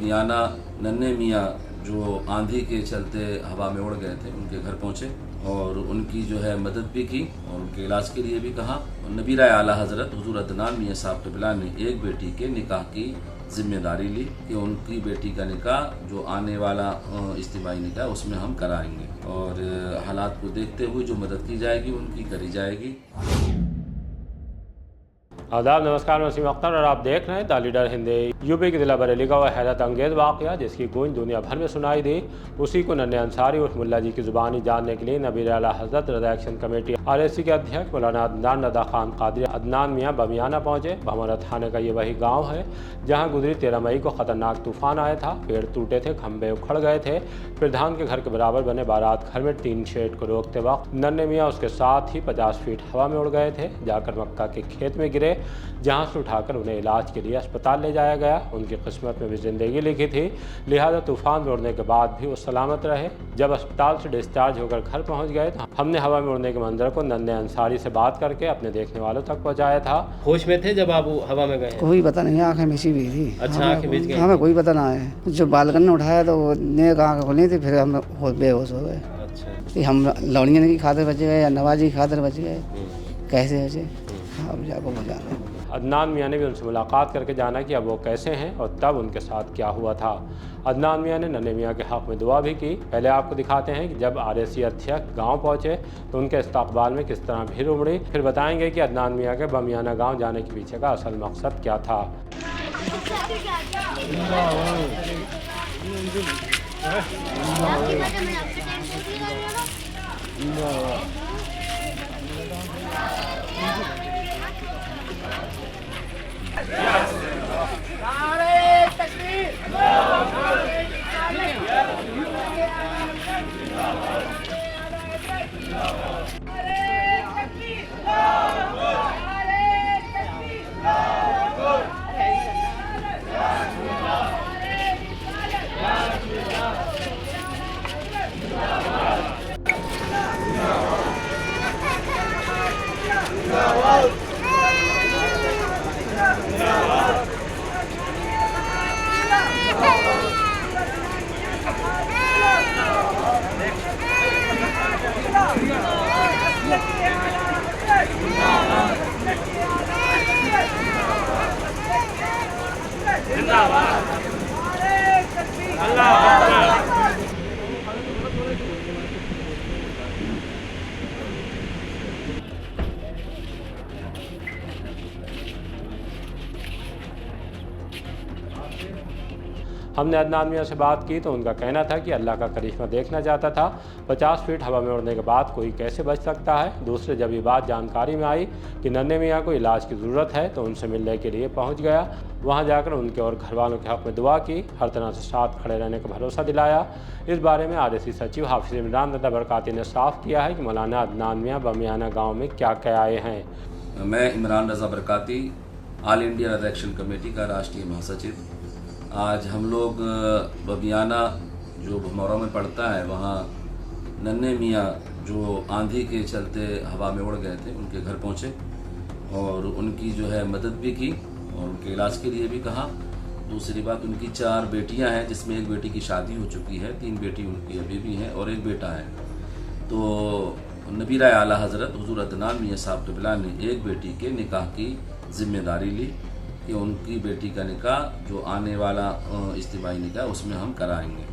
बबियाना नन्हे मियाँ जो आंधी के चलते हवा में उड़ गए थे, उनके घर पहुँचे और उनकी जो है मदद भी की और उनके इलाज के लिए भी कहा। और नबीरा आला हज़रत हुज़ूर अदनान मियाँ साहब क़िबला ने एक बेटी के निकाह की जिम्मेदारी ली कि उनकी बेटी का निकाह जो आने वाला इज्तिमाई निकाह उसमें हम कराएंगे और हालात को देखते हुए जो मदद की जाएगी उनकी करी जाएगी। आदाब, नमस्कार, मैं वसीम अख्तर और आप देख रहे हैं द लीडर हिंदी। यूपी के जिला बरेली का वह हैरत अंगेज़ वाक़या जिसकी गूंज दुनिया भर में सुनाई दी, उसी को नन्हे अंसारी उर्फ मुल्ला जी की ज़ुबानी जानने के लिए नबीरा आला हज़रत रज़ा एक्शन कमेटी RAC के अध्यक्ष मौलाना अदनान रज़ा खान कादरी अदनान मियाँ बमियाना पहुँचे। भमरा थाने का ये वही गाँव है जहाँ गुजरी 13 मई को ख़तरनाक तूफ़ान आया था। पेड़ टूटे थे, खंभे उखड़ गए थे। प्रधान के घर के बराबर बने बारात घर में टीन शेड को रोकते वक्त नन्हे मियाँ उसके साथ ही 50 फीट हवा में उड़ गए थे। जाकर मक्का के खेत में गिरे, जहां से उठाकर उन्हें इलाज के लिए अस्पताल ले जाया गया। उनकी किस्मत में भी ज़िंदगी लिखी थी, लिहाजा तूफ़ान में उड़ने के बाद भी वो सलामत रहे। जब अस्पताल से डिस्चार्ज होकर घर पहुंच गए तो हमने हवा में उड़ने के मंजर को नन्हे अंसारी से बात करके अपने देखने वालों तक पहुंचाया था। होश में थे जब आप हवा में गए? कोई पता नहीं, आंखें मिची हुई थी। अच्छा, आंखें मिच गई? हमें कोई पता ना है। जो बालकन ने उठाया तो वो नेक आंखें खुली थी, फिर हम बेहोश हो गए। अच्छा, हम लौड़ियन की खातिर बच गए या नवाजी की खातिर बच गए, कैसे बचे अब जाको बजाने। अदनान मियाँ ने भी उनसे मुलाकात करके जाना कि अब वो कैसे हैं और तब उनके साथ क्या हुआ था। अदनान मियाँ ने नन्हे मियाँ के हक़ में दुआ भी की। पहले आपको दिखाते हैं कि जब RAC अध्यक्ष गांव पहुँचे तो उनके इस्तकबाल में किस तरह भीड़ उमड़ी। फिर बताएंगे कि अदनान मियाँ के बमियाना गांव जाने के पीछे का असल मकसद क्या था। हमने अदनान मियाँ से बात की तो उनका कहना था कि अल्लाह का करिश्मा देखना चाहता था। 50 फीट हवा में उड़ने के बाद कोई कैसे बच सकता है। दूसरे जब ये बात जानकारी में आई कि नन्हे मियाँ को इलाज की ज़रूरत है तो उनसे मिलने के लिए पहुँच गया। वहाँ जाकर उनके और घर वालों के हक़ में दुआ की, हर तरह से साथ खड़े रहने का भरोसा दिलाया। इस बारे में RAC सचिव हाफिज़ इमरान रज़ा बरकाती ने साफ किया है कि मौलाना अदनान मियाँ बमियाना गाँव में क्या क्या आए हैं। मैं इमरान रज़ा बरकाती, ऑल इंडिया रज़ा एक्शन कमेटी का राष्ट्रीय महासचिव। आज हम लोग बबियाना जो भमौरा में पड़ता है वहाँ नन्हे मियाँ जो आंधी के चलते हवा में उड़ गए थे, उनके घर पहुँचे और उनकी जो है मदद भी की और उनके इलाज के लिए भी कहा। दूसरी बात, उनकी 4 बेटियां हैं जिसमें एक बेटी की शादी हो चुकी है, 3 बेटी उनकी अभी भी हैं और एक बेटा है। तो नबीरा आला हज़रत हुज़ूर अदनान मियाँ साहब क़िबला ने एक बेटी के निकाह की जिम्मेदारी ली कि उनकी बेटी का निकाह जो आने वाला इज्तिमाई निकाह उसमें हम कराएंगे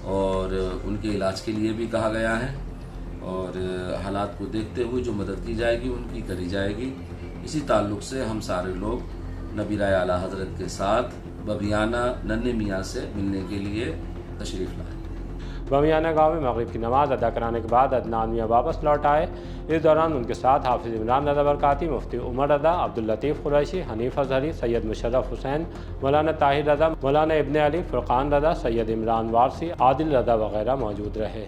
और उनके इलाज के लिए भी कहा गया है और हालात को देखते हुए जो मदद की जाएगी उनकी करी जाएगी। इसी ताल्लुक़ से हम सारे लोग नबीरा आला हज़रत के साथ बबियाना नन्हे मियाँ से मिलने के लिए तशरीफ़ लाए। बमियाना गांव में मगरिब की नमाज अदा कराने के बाद अदनान मियाँ वापस लौट आए। इस दौरान उनके साथ हाफिज़ इमरान रज़ा बरकाती, मुफ्ती उमर रज़ा, अब्दुल लतीफ़ कुरैशी, हनीफ अज़हरी, सैयद मुशर्रफ हुसैन, मौलाना ताहिर रज़ा, मौलाना इब्न अली, फ़ुरक़ान रज़ा, सैयद इमरान वारसी, आदिल रज़ा वगैरह मौजूद रहे।